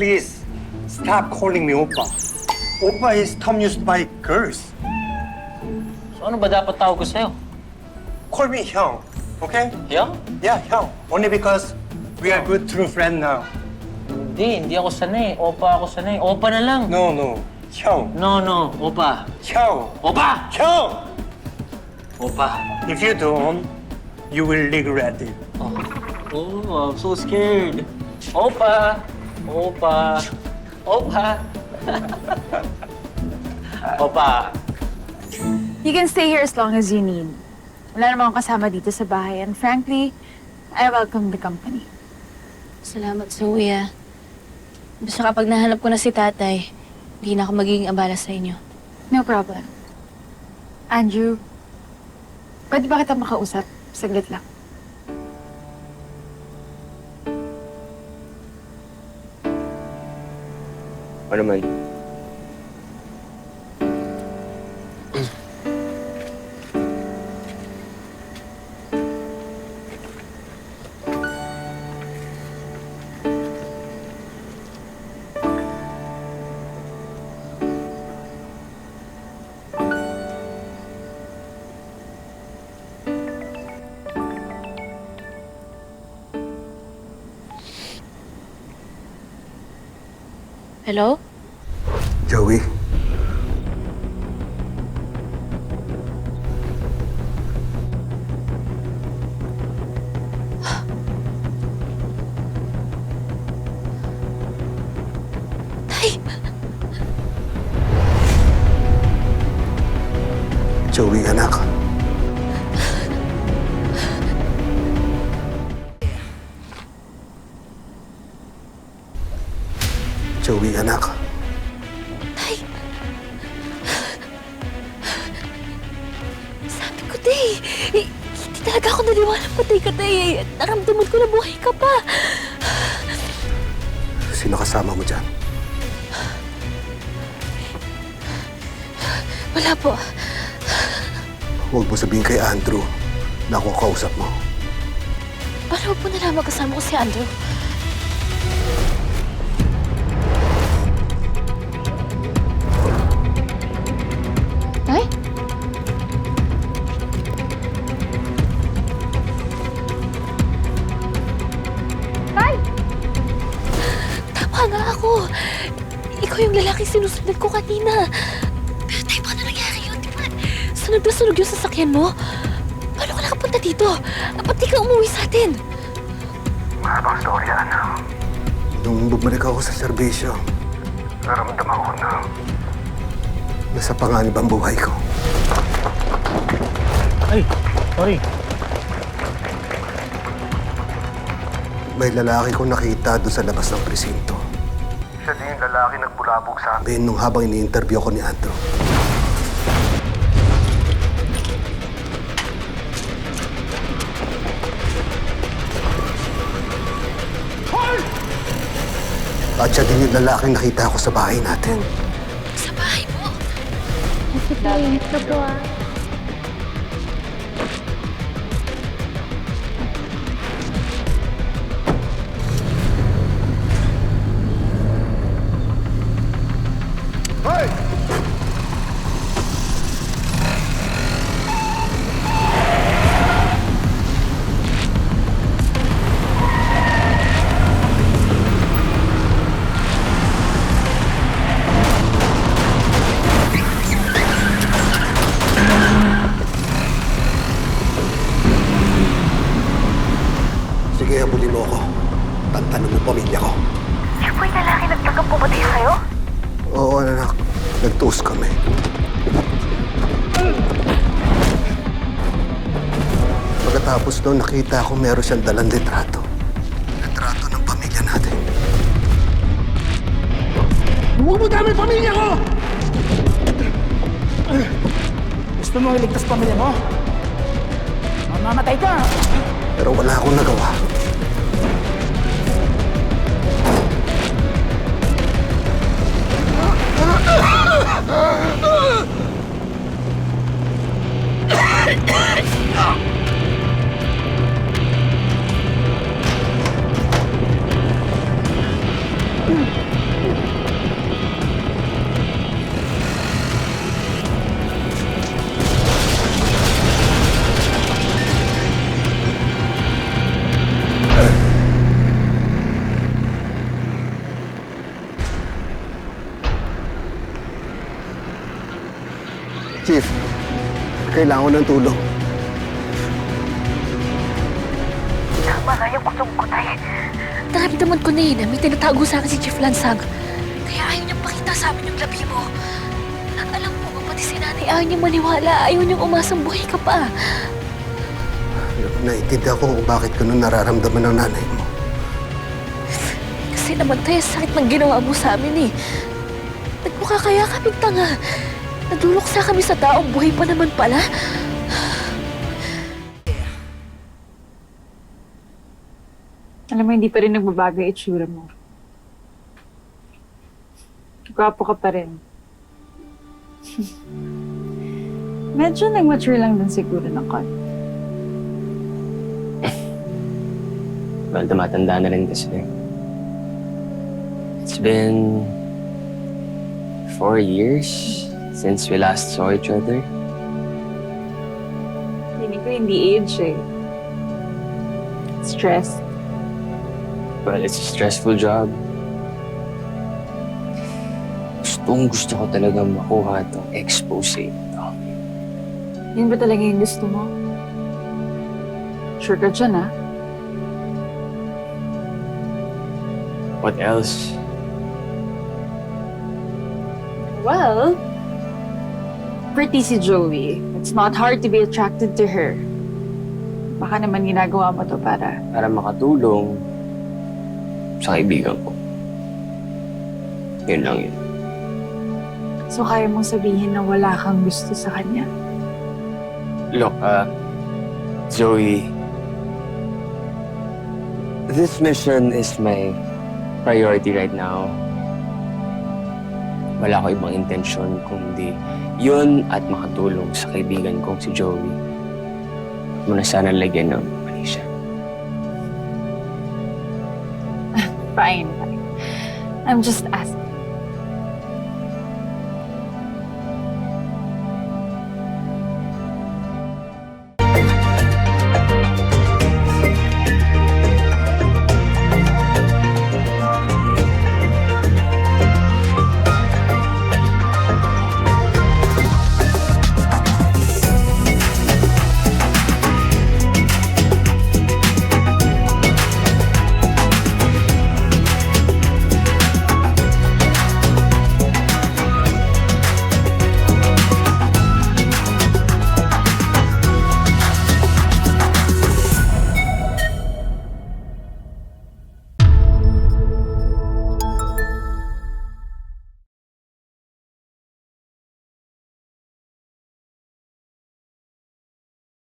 please stop calling me Oppa. Oppa is term used by girls. So ano ba dapat tawag ko sa'yo? Call me Hyung, okay? Hyung? Yeah, Hyung. Only because we are good true friend now. Hindi ako sanay. Opa ako sanay. Opa na lang. No, Hyung. No, Opa. Hyung. Opa! Hyung! Opa. If you don't, you will regret it. Oh, I'm so scared. Opa! Opa! Opa! Opa! You can stay here as long as you need. Wala namang kasama dito sa bahay. And frankly, I welcome the company. Salamat sa kuya. Basta kapag nahanap ko na si tatay, hindi na ako magiging abala sa inyo. No problem. Andrew, pwede ba kita makausap? Saglit lang. Ano man? Hello? Joey, Tay! Joey anak. Joey anak. Tay! Sabi ko, Tay! Hindi talaga ako naniwala patay ka, Tay. Naramdaman ko na buhay ka pa. Sino kasama mo dyan? Wala po. Huwag mo sabihin kay Andrew na ako kausap mo. Paano po nalaman kasama ko si Andrew? Tay? Tay! Tama nga ako. Ikaw yung lalaking sinusunod ko kanina. Pero tayo, paano nangyari yun? Di ba? Sunog na sunog yung sasakyan mo? Paano ka nakapunta dito? Ba't di ka umuwi sa atin? Mahabang storya, anak. Nung bumalik ako sa serbisyo, naramdaman ko na nasa panganib ang buhay ko. Ay, sorry. May lalaki kong nakita doon sa labas ng presinto. Siya din yung lalaki nagbulabog sa amin nung habang ini-interview ko ni Andrew. At siya din yung lalaking nakita ko sa bahay natin. Sa bahay mo? Mainit na po ah. Sige, habulin mo ako. Tantanan mo pamilya ko. Siya po yung lalaki nagtagang pumatay sa'yo? Oo, anak. Nagtuos kami. Pagkatapos doon, nakita ko meron siyang dalang litrato. Litrato ng pamilya natin. Huwag mo dami pamilya ko! Gusto mo iligtas pamilya mo? Mamamatay ka! Pero wala akong nagawa. Kailangan ko ng tulong. Naramdaman ko na na may tinatago sa akin si Chief Lansag. Kaya ayaw niyang pakita sa amin yung labi mo. Alam mo, pati si nanay ayaw niyang maniwala. Ayaw niyang umasang buhay ka pa. Naiintindihan ko kung bakit ganun nararamdaman ng nanay mo. Kasi naman tayo sakit ng ginawa mo sa amin eh. Nagmukha kaya kaming tanga. Naduloksa kami sa taong buhay pa naman pala. Alam mo, hindi pa rin nagbabago yung itsura mo. Gwapo ka pa rin. Medyo nag-mature lang din siguro ng konti. Well, tumatanda na rin kasi. It's been 4 years since we last saw each other. Hindi ko hindi age eh. Stress. Well, it's a stressful job. Gusto ko talagang makuha itong expose ito. Yan ba talaga yung gusto mo? Sure ka dyan, ah? What else? Well, pretty si Joey. It's not hard to be attracted to her. Baka naman ginagawa mo to para... Para makatulong sa kaibigan ko. Yun lang yun. So kaya mong sabihin na wala kang gusto sa kanya? Look, Zoe, this mission is my priority right now. Wala ko ibang intensyon kundi yun at makatulong sa kaibigan kong si Joey. Huwag mo na sana lagyan ng mali siya. Fine, fine. I'm just asking.